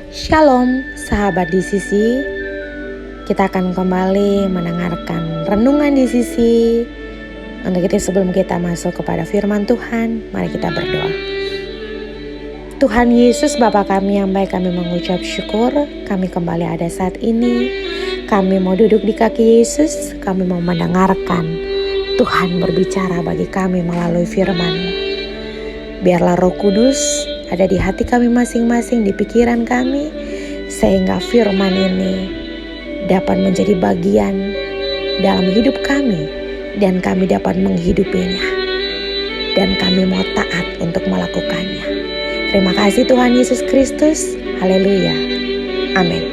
Shalom sahabat di sisi. Kita akan kembali mendengarkan renungan di sisi. Untuk itu sebelum kita masuk kepada firman Tuhan, mari kita berdoa. Tuhan Yesus Bapa kami yang baik, kami mengucap syukur kami kembali ada saat ini. Kami mau duduk di kaki Yesus, kami mau mendengarkan Tuhan berbicara bagi kami melalui firman-Mu. Biarlah Roh Kudus ada di hati kami masing-masing, di pikiran kami, sehingga firman ini dapat menjadi bagian dalam hidup kami dan kami dapat menghidupinya, dan kami mau taat untuk melakukannya. Terima kasih Tuhan Yesus Kristus. Haleluya. Amin.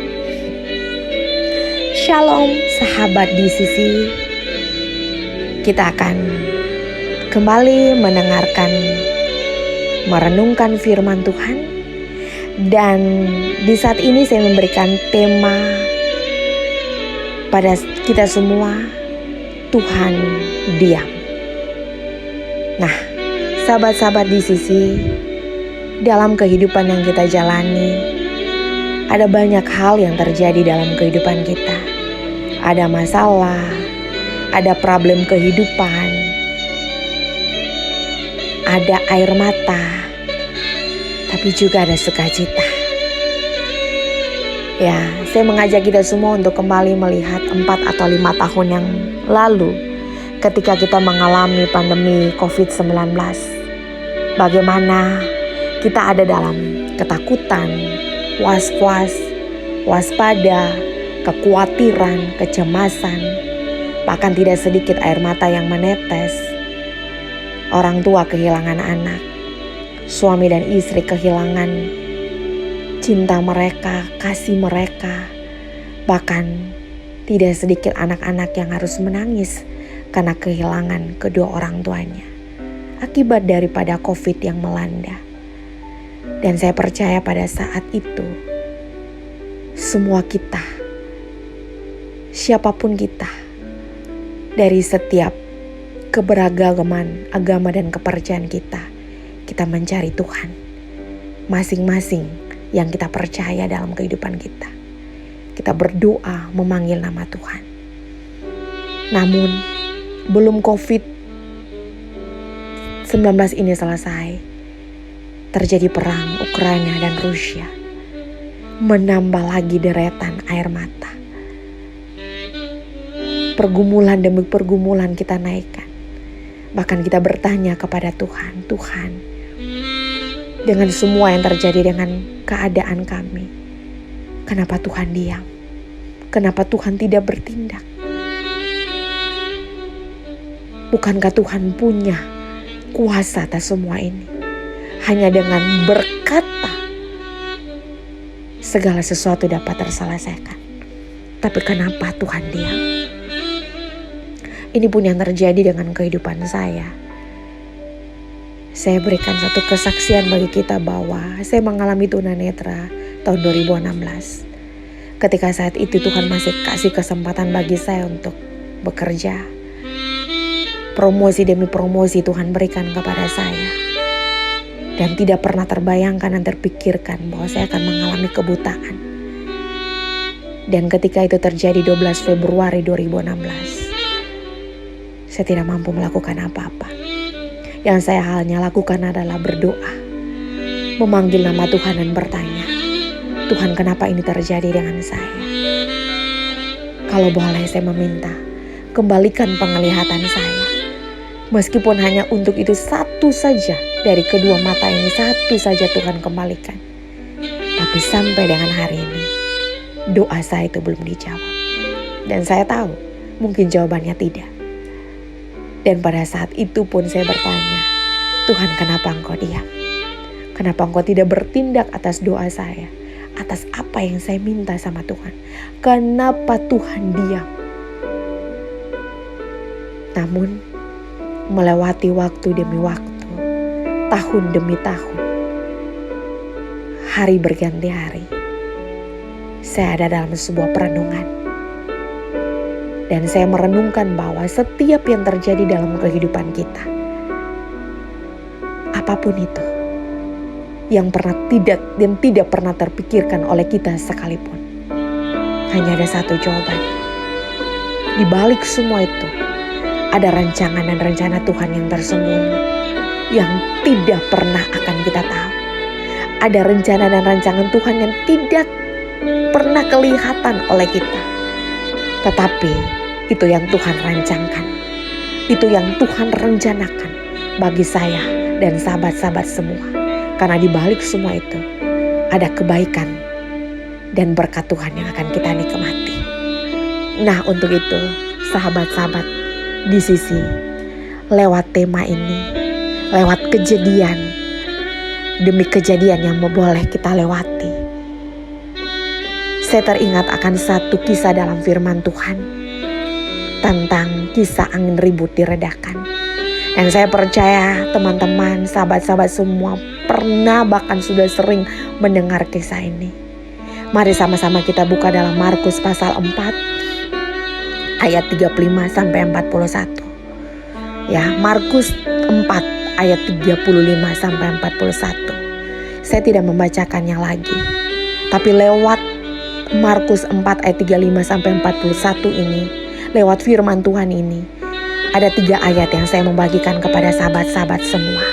Shalom sahabat di sisi. Kita akan kembali merenungkan firman Tuhan. Dan di saat ini saya memberikan tema pada kita semua, Tuhan diam. Nah, sahabat-sahabat di sisi, dalam kehidupan yang kita jalani, ada banyak hal yang terjadi dalam kehidupan kita. Ada masalah, ada problem kehidupan, ada air mata, tapi juga ada sukacita. Ya, saya mengajak kita semua untuk kembali melihat 4 atau 5 tahun yang lalu ketika kita mengalami pandemi COVID-19. Bagaimana kita ada dalam ketakutan, was-was, waspada, kekhawatiran, kecemasan, bahkan tidak sedikit air mata yang menetes. Orang tua kehilangan anak, suami dan istri kehilangan cinta mereka, kasih mereka. Bahkan tidak sedikit anak-anak yang harus menangis karena kehilangan kedua orang tuanya akibat daripada COVID yang melanda. Dan saya percaya pada saat itu semua kita, siapapun kita, dari setiap keberagaman agama dan kepercayaan kita mencari Tuhan masing-masing yang kita percaya dalam kehidupan kita. Kita berdoa memanggil nama Tuhan. Namun belum COVID-19 ini selesai, terjadi perang Ukraina dan Rusia, menambah lagi deretan air mata. Pergumulan demi pergumulan kita naikkan. Bahkan kita bertanya kepada Tuhan, Tuhan, dengan semua yang terjadi dengan keadaan kami, kenapa Tuhan diam? Kenapa Tuhan tidak bertindak? Bukankah Tuhan punya kuasa atas semua ini? Hanya dengan berkata, segala sesuatu dapat terselesaikan. Tapi kenapa Tuhan diam? Ini pun yang terjadi dengan kehidupan saya. Saya berikan satu kesaksian bagi kita bahwa saya mengalami tunanetra tahun 2016. Ketika saat itu Tuhan masih kasih kesempatan bagi saya untuk bekerja. Promosi demi promosi Tuhan berikan kepada saya. Dan tidak pernah terbayangkan dan terpikirkan bahwa saya akan mengalami kebutaan. Dan ketika itu terjadi 12 Februari 2016. Saya tidak mampu melakukan apa-apa. Yang saya hanya lakukan adalah berdoa, memanggil nama Tuhan dan bertanya, Tuhan, kenapa ini terjadi dengan saya? Kalau boleh saya meminta, kembalikan penglihatan saya. Meskipun hanya untuk itu satu saja dari kedua mata ini, satu saja Tuhan kembalikan. Tapi sampai dengan hari ini, doa saya itu belum dijawab. Dan saya tahu mungkin jawabannya tidak. Dan pada saat itu pun saya bertanya, Tuhan, kenapa Engkau diam? Kenapa Engkau tidak bertindak atas doa saya? Atas apa yang saya minta sama Tuhan? Kenapa Tuhan diam? Namun melewati waktu demi waktu, tahun demi tahun, hari berganti hari, saya ada dalam sebuah perenungan. Dan saya merenungkan bahwa setiap yang terjadi dalam kehidupan kita, apapun itu, yang tidak pernah terpikirkan oleh kita sekalipun. Hanya ada satu jawaban. Di balik semua itu, ada rancangan dan rencana Tuhan yang tersembunyi, yang tidak pernah akan kita tahu. Ada rencana dan rancangan Tuhan yang tidak pernah kelihatan oleh kita. Tetapi itu yang Tuhan rancangkan. Itu yang Tuhan rencanakan bagi saya dan sahabat-sahabat semua. Karena di balik semua itu ada kebaikan dan berkat Tuhan yang akan kita nikmati. Nah, untuk itu sahabat-sahabat di sisi lewat tema ini, lewat kejadian demi kejadian yang boleh kita lewati, saya teringat akan satu kisah dalam firman Tuhan tentang kisah angin ribut diredakan. Dan saya percaya teman-teman, sahabat-sahabat semua pernah bahkan sudah sering mendengar kisah ini. Mari sama-sama kita buka dalam Markus pasal 4 ayat 35 sampai 41. Ya, Markus 4 ayat 35 sampai 41. Saya tidak membacakannya lagi. Tapi lewat Markus 4 ayat 35 sampai 41 ini, lewat firman Tuhan ini, ada 3 ayat yang saya membagikan kepada sahabat-sahabat semua.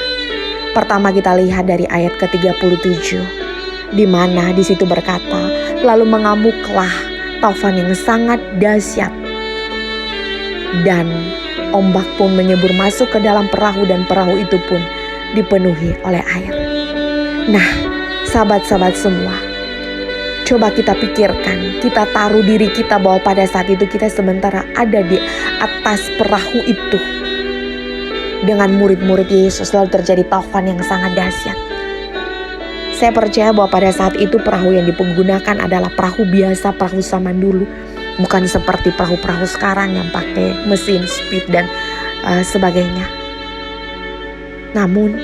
Pertama kita lihat dari ayat ke-37, di mana di situ berkata, lalu mengamuklah taufan yang sangat dahsyat, dan ombak pun menyebur masuk ke dalam perahu, dan perahu itu pun dipenuhi oleh air. Nah, sahabat-sahabat semua, coba kita pikirkan, kita taruh diri kita bahwa pada saat itu kita sementara ada di atas perahu itu dengan murid-murid Yesus, lalu terjadi taufan yang sangat dahsyat. Saya percaya bahwa pada saat itu perahu yang digunakan adalah perahu biasa, perahu zaman dulu. Bukan seperti perahu-perahu sekarang yang pakai mesin speed dan sebagainya. Namun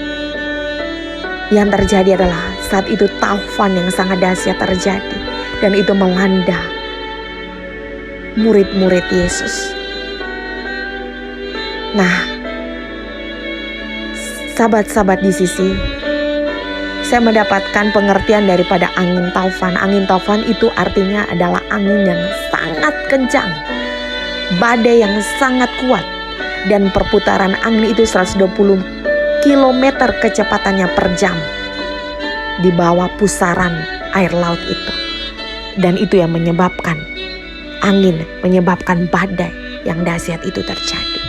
yang terjadi adalah saat itu taufan yang sangat dahsyat terjadi. Dan itu melanda murid-murid Yesus. Nah, sahabat-sahabat di sisi, saya mendapatkan pengertian daripada angin taufan. Angin taufan itu artinya adalah angin yang sangat kencang, badai yang sangat kuat, dan perputaran angin itu 120 km kecepatannya per jam di bawah pusaran air laut itu. Dan itu yang menyebabkan angin, menyebabkan badai yang dahsyat itu terjadi.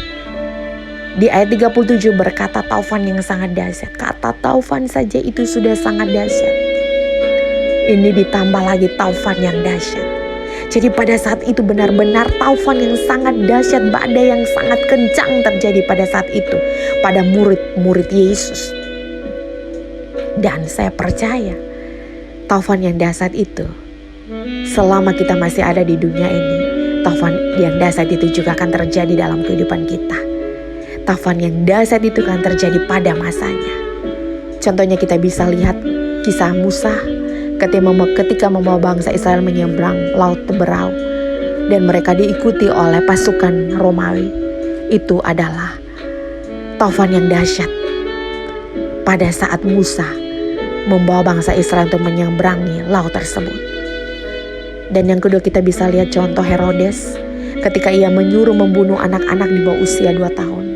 Di ayat 37 berkata taufan yang sangat dahsyat. Kata taufan saja itu sudah sangat dahsyat. Ini ditambah lagi taufan yang dahsyat. Jadi pada saat itu benar-benar taufan yang sangat dahsyat, badai yang sangat kencang terjadi pada saat itu pada murid-murid Yesus. Dan saya percaya taufan yang dahsyat itu, selama kita masih ada di dunia ini, taufan yang dahsyat itu juga akan terjadi dalam kehidupan kita. Taufan yang dahsyat itu akan terjadi pada masanya. Contohnya kita bisa lihat kisah Musa ketika membawa bangsa Israel menyeberang laut Teberau dan mereka diikuti oleh pasukan Romawi. Itu adalah taufan yang dahsyat pada saat Musa membawa bangsa Israel untuk menyeberangi laut tersebut. Dan yang kedua kita bisa lihat contoh Herodes ketika ia menyuruh membunuh anak-anak di bawah usia 2 tahun.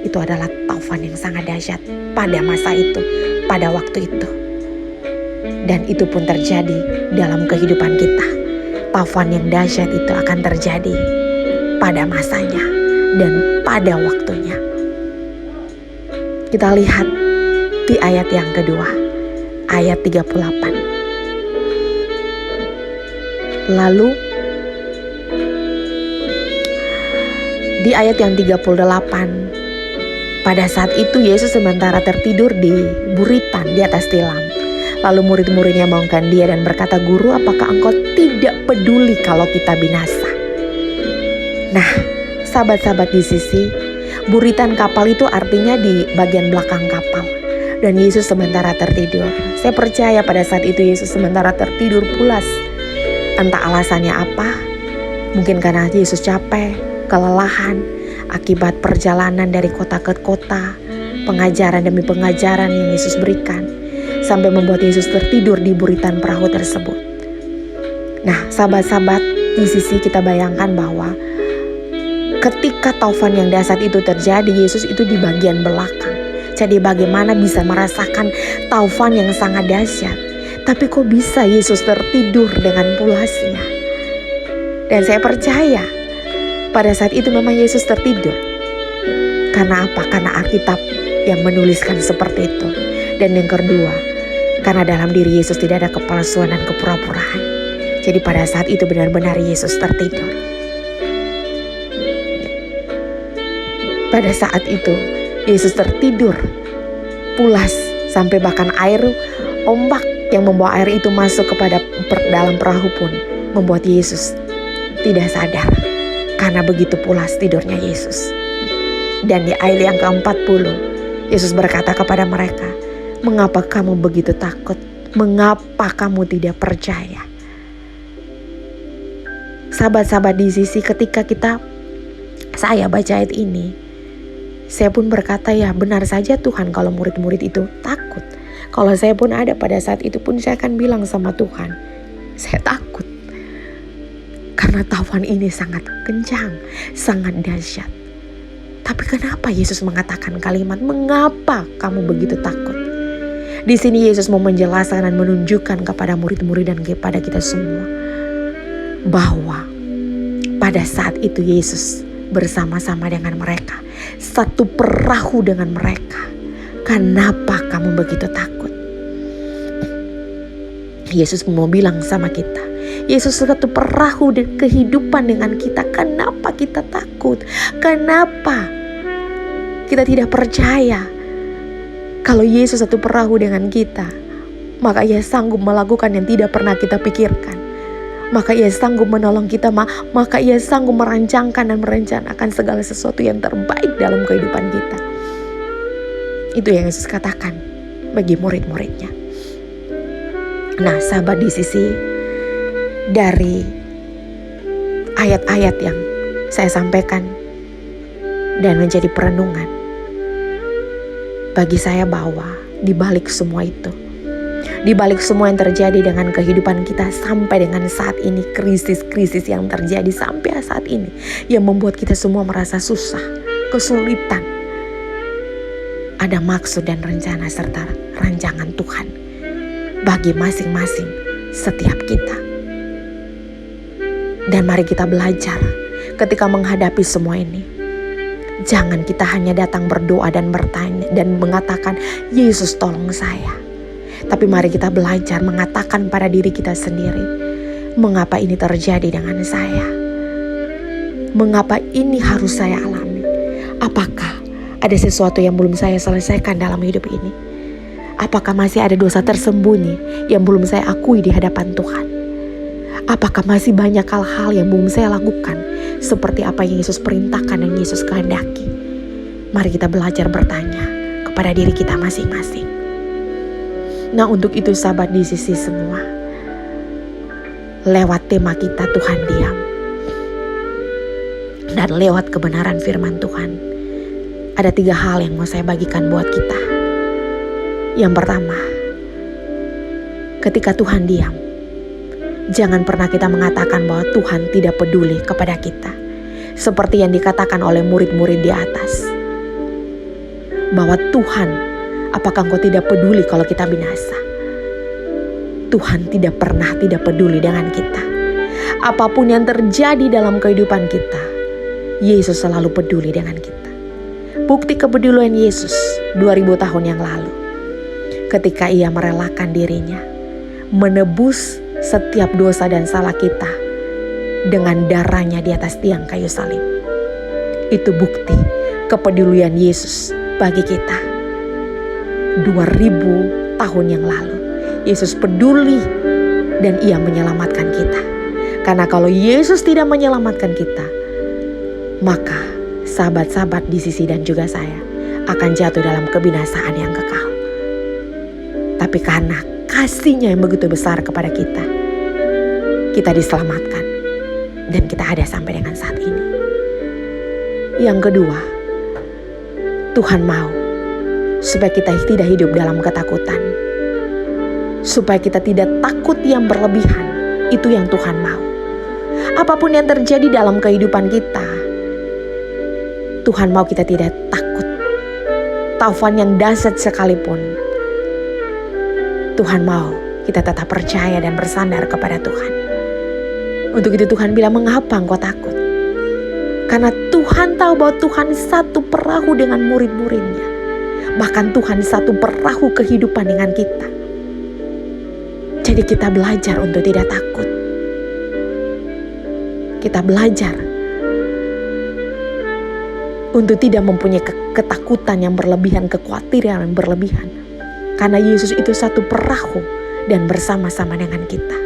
Itu adalah taufan yang sangat dahsyat pada masa itu, pada waktu itu. Dan itu pun terjadi dalam kehidupan kita. Taufan yang dahsyat itu akan terjadi pada masanya dan pada waktunya. Kita lihat di ayat yang kedua, ayat 38. Lalu di ayat yang 38, pada saat itu Yesus sementara tertidur di buritan di atas tilam. Lalu murid-muridnya membangunkan dia dan berkata, "Guru, apakah engkau tidak peduli kalau kita binasa?" Nah, sahabat-sahabat di sisi, buritan kapal itu artinya di bagian belakang kapal. Dan Yesus sementara tertidur. Saya percaya pada saat itu Yesus sementara tertidur pulas. Entah alasannya apa, mungkin karena Yesus capek, kelelahan, akibat perjalanan dari kota ke kota, pengajaran demi pengajaran yang Yesus berikan. sampai membuat Yesus tertidur di buritan perahu tersebut. Nah, sahabat-sahabat, di sisi kita bayangkan bahwa ketika taufan yang dahsyat itu terjadi, Yesus itu di bagian belakang. Jadi bagaimana bisa merasakan taufan yang sangat dahsyat, tapi kok bisa Yesus tertidur dengan pulasnya? Dan saya percaya pada saat itu memang Yesus tertidur. Karena apa? Karena Alkitab yang menuliskan seperti itu. Dan yang kedua, karena dalam diri Yesus tidak ada kepalsuan dan kepura-puraan. Jadi pada saat itu benar-benar Yesus tertidur. Pada saat itu Yesus tertidur pulas, sampai bahkan ombak yang membawa air itu masuk kepada dalam perahu pun membuat Yesus tidak sadar. Karena begitu pulas tidurnya Yesus. Dan di ayat yang ke-40 Yesus berkata kepada mereka, "Mengapa kamu begitu takut? Mengapa kamu tidak percaya?" Sahabat-sahabat, di sisi ketika saya baca ayat ini, saya pun berkata, ya benar saja Tuhan kalau murid-murid itu takut. Kalau saya pun ada pada saat itu pun saya akan bilang sama Tuhan, saya takut. Karena taufan ini sangat kencang, sangat dahsyat. Tapi kenapa Yesus mengatakan kalimat, "Mengapa kamu begitu takut?" Di sini Yesus mau menjelaskan dan menunjukkan kepada murid-murid dan kepada kita semua bahwa pada saat itu Yesus bersama-sama dengan mereka, satu perahu dengan mereka. Kenapa kamu begitu takut? Yesus mau bilang sama kita, Yesus satu perahu dan kehidupan dengan kita. Kenapa kita takut? Kenapa kita tidak percaya kalau Yesus satu perahu dengan kita? Maka Ia sanggup melakukan yang tidak pernah kita pikirkan. Maka Ia sanggup menolong kita. Maka Ia sanggup merancangkan dan merencanakan segala sesuatu yang terbaik dalam kehidupan kita. Itu yang Yesus katakan bagi murid-muridnya. Nah, sahabat, di sisi dari ayat-ayat yang saya sampaikan dan menjadi perenungan, bagi saya bahwa di balik semua itu, di balik semua yang terjadi dengan kehidupan kita sampai dengan saat ini, krisis-krisis yang terjadi sampai saat ini yang membuat kita semua merasa susah, kesulitan, ada maksud dan rencana serta rancangan Tuhan bagi masing-masing setiap kita. Dan mari kita belajar ketika menghadapi semua ini. Jangan kita hanya datang berdoa dan bertanya dan mengatakan, "Yesus tolong saya." Tapi mari kita belajar mengatakan pada diri kita sendiri, mengapa ini terjadi dengan saya? Mengapa ini harus saya alami? Apakah ada sesuatu yang belum saya selesaikan dalam hidup ini? Apakah masih ada dosa tersembunyi yang belum saya akui di hadapan Tuhan? Apakah masih banyak hal-hal yang belum saya lakukan seperti apa yang Yesus perintahkan dan Yesus kehendaki? Mari kita belajar bertanya kepada diri kita masing-masing. Nah, untuk itu sahabat, di sisi semua, lewat tema kita Tuhan diam, dan lewat kebenaran firman Tuhan, ada 3 hal yang mau saya bagikan buat kita. Yang pertama, ketika Tuhan diam, jangan pernah kita mengatakan bahwa Tuhan tidak peduli kepada kita. Seperti yang dikatakan oleh murid-murid di atas, bahwa Tuhan, apakah Engkau tidak peduli kalau kita binasa? Tuhan tidak pernah tidak peduli dengan kita. Apapun yang terjadi dalam kehidupan kita, Yesus selalu peduli dengan kita. Bukti kepedulian Yesus 2000 tahun yang lalu, ketika Ia merelakan dirinya menebus setiap dosa dan salah kita dengan darahnya di atas tiang kayu salib. Itu bukti kepedulian Yesus bagi kita. 2000 tahun yang lalu Yesus peduli dan Ia menyelamatkan kita. Karena kalau Yesus tidak menyelamatkan kita, maka sahabat-sahabat di sisi dan juga saya akan jatuh dalam kebinasaan yang kekal. Tapi karena kasih-Nya yang begitu besar kepada kita, kita diselamatkan dan kita ada sampai dengan saat ini. Yang kedua, Tuhan mau supaya kita tidak hidup dalam ketakutan. supaya kita tidak takut yang berlebihan. Itu yang Tuhan mau. Apapun yang terjadi dalam kehidupan kita, Tuhan mau kita tidak takut. Taufan yang dahsyat sekalipun, Tuhan mau kita tetap percaya dan bersandar kepada Tuhan. Untuk itu Tuhan bilang, mengapa engkau takut? Karena Tuhan tahu bahwa Tuhan satu perahu dengan murid-muridnya. Bahkan Tuhan satu perahu kehidupan dengan kita. Jadi kita belajar untuk tidak takut. Kita belajar untuk tidak mempunyai ketakutan yang berlebihan, kekhawatiran yang berlebihan. Karena Yesus itu satu perahu dan bersama-sama dengan kita.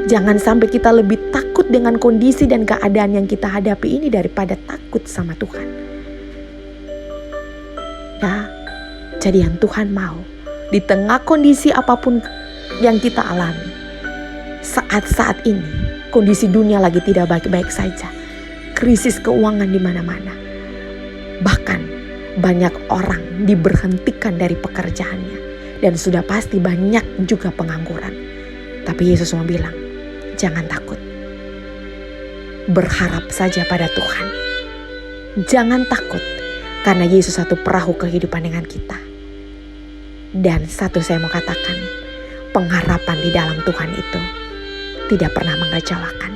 Jangan sampai kita lebih takut dengan kondisi dan keadaan yang kita hadapi ini daripada takut sama Tuhan. Nah, jadi yang Tuhan mau di tengah kondisi apapun yang kita alami, saat-saat ini kondisi dunia lagi tidak baik-baik saja, krisis keuangan di mana-mana, bahkan banyak orang diberhentikan dari pekerjaannya, dan sudah pasti banyak juga pengangguran. Tapi Yesus mau bilang, jangan takut, berharap saja pada Tuhan. Jangan takut, karena Yesus satu perahu kehidupan dengan kita. Dan satu saya mau katakan, pengharapan di dalam Tuhan itu tidak pernah mengecewakan.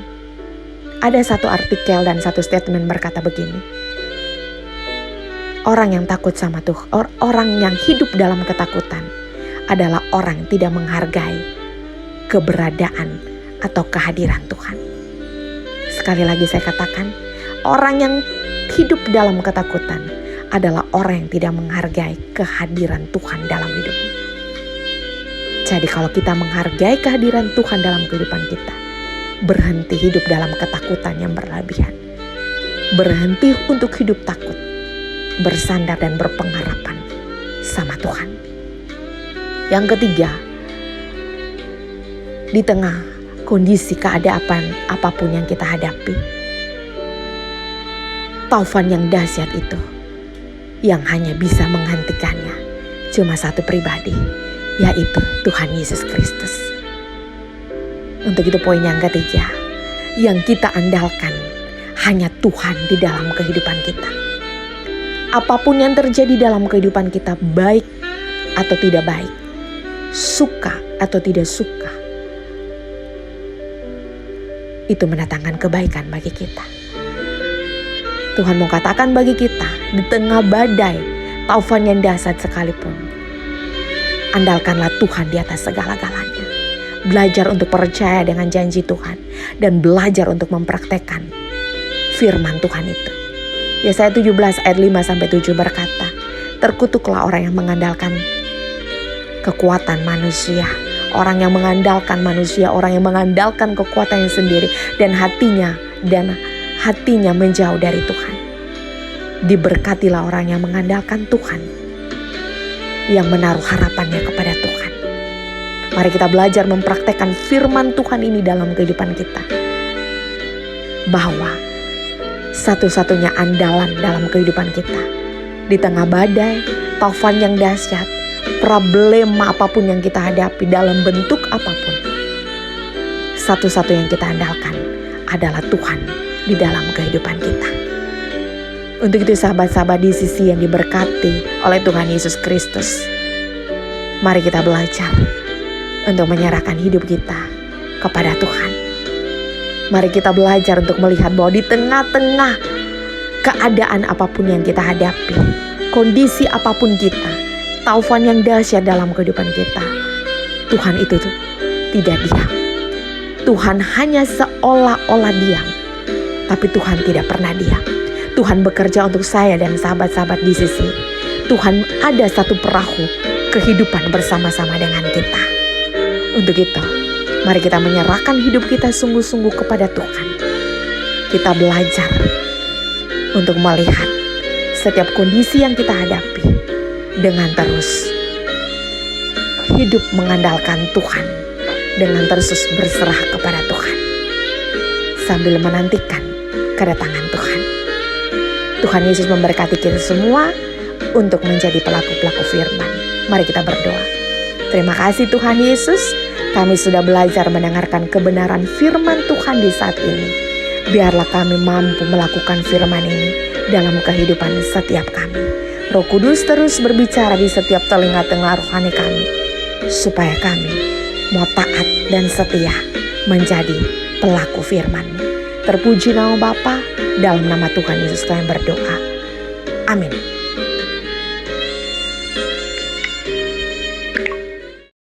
Ada satu artikel dan satu statement berkata begini, orang yang takut sama Tuhan, orang yang hidup dalam ketakutan adalah orang yang tidak menghargai keberadaan atau kehadiran Tuhan. Sekali lagi saya katakan, orang yang hidup dalam ketakutan adalah orang yang tidak menghargai kehadiran Tuhan dalam hidupnya. Jadi kalau kita menghargai kehadiran Tuhan dalam kehidupan kita, berhenti hidup dalam ketakutan yang berlebihan. Berhenti untuk hidup takut, bersandar dan berpengharapan sama Tuhan. Yang ketiga, di tengah kondisi keadaan apapun yang kita hadapi, taufan yang dahsyat itu yang hanya bisa menghentikannya cuma satu pribadi, yaitu Tuhan Yesus Kristus. Untuk itu poin yang ketiga, yang kita andalkan hanya Tuhan di dalam kehidupan kita. Apapun yang terjadi dalam kehidupan kita, baik atau tidak baik, suka atau tidak suka, itu mendatangkan kebaikan bagi kita. Tuhan mau katakan bagi kita, di tengah badai, taufan yang dahsyat sekalipun, andalkanlah Tuhan di atas segala-galanya. Belajar untuk percaya dengan janji Tuhan, dan belajar untuk mempraktekkan firman Tuhan itu. Yesaya 17 ayat 5-7 berkata, terkutuklah orang yang mengandalkan kekuatan manusia, orang yang mengandalkan manusia, orang yang mengandalkan kekuatannya sendiri, dan hatinya menjauh dari Tuhan. Diberkatilah orang yang mengandalkan Tuhan, yang menaruh harapannya kepada Tuhan. Mari kita belajar mempraktekkan firman Tuhan ini dalam kehidupan kita, bahwa satu-satunya andalan dalam kehidupan kita, di tengah badai, taufan yang dahsyat, problema apapun yang kita hadapi dalam bentuk apapun, satu-satu yang kita andalkan adalah Tuhan di dalam kehidupan kita. Untuk itu sahabat-sahabat di sisi yang diberkati oleh Tuhan Yesus Kristus, mari kita belajar untuk menyerahkan hidup kita kepada Tuhan. Mari kita belajar untuk melihat bahwa di tengah-tengah keadaan apapun yang kita hadapi, kondisi apapun kita, taufan yang dahsyat dalam kehidupan kita, Tuhan itu tidak diam. Tuhan hanya seolah-olah diam, tapi Tuhan tidak pernah diam. Tuhan bekerja untuk saya dan sahabat-sahabat di sisi. Tuhan ada satu perahu kehidupan bersama-sama dengan kita. Untuk itu, mari kita menyerahkan hidup kita sungguh-sungguh kepada Tuhan. Kita belajar untuk melihat setiap kondisi yang kita hadapi dengan terus hidup mengandalkan Tuhan, dengan terus berserah kepada Tuhan, sambil menantikan kedatangan Tuhan. Tuhan Yesus memberkati kita semua untuk menjadi pelaku-pelaku firman. Mari kita berdoa. Terima kasih Tuhan Yesus, kami sudah belajar mendengarkan kebenaran firman Tuhan di saat ini. Biarlah kami mampu melakukan firman ini dalam kehidupan setiap kami. Roh Kudus terus berbicara di setiap telinga-telinga rohani kami, supaya kami mau taat dan setia menjadi pelaku firman-Mu. Terpuji nama Bapa, dalam nama Tuhan Yesus kami berdoa. Amin.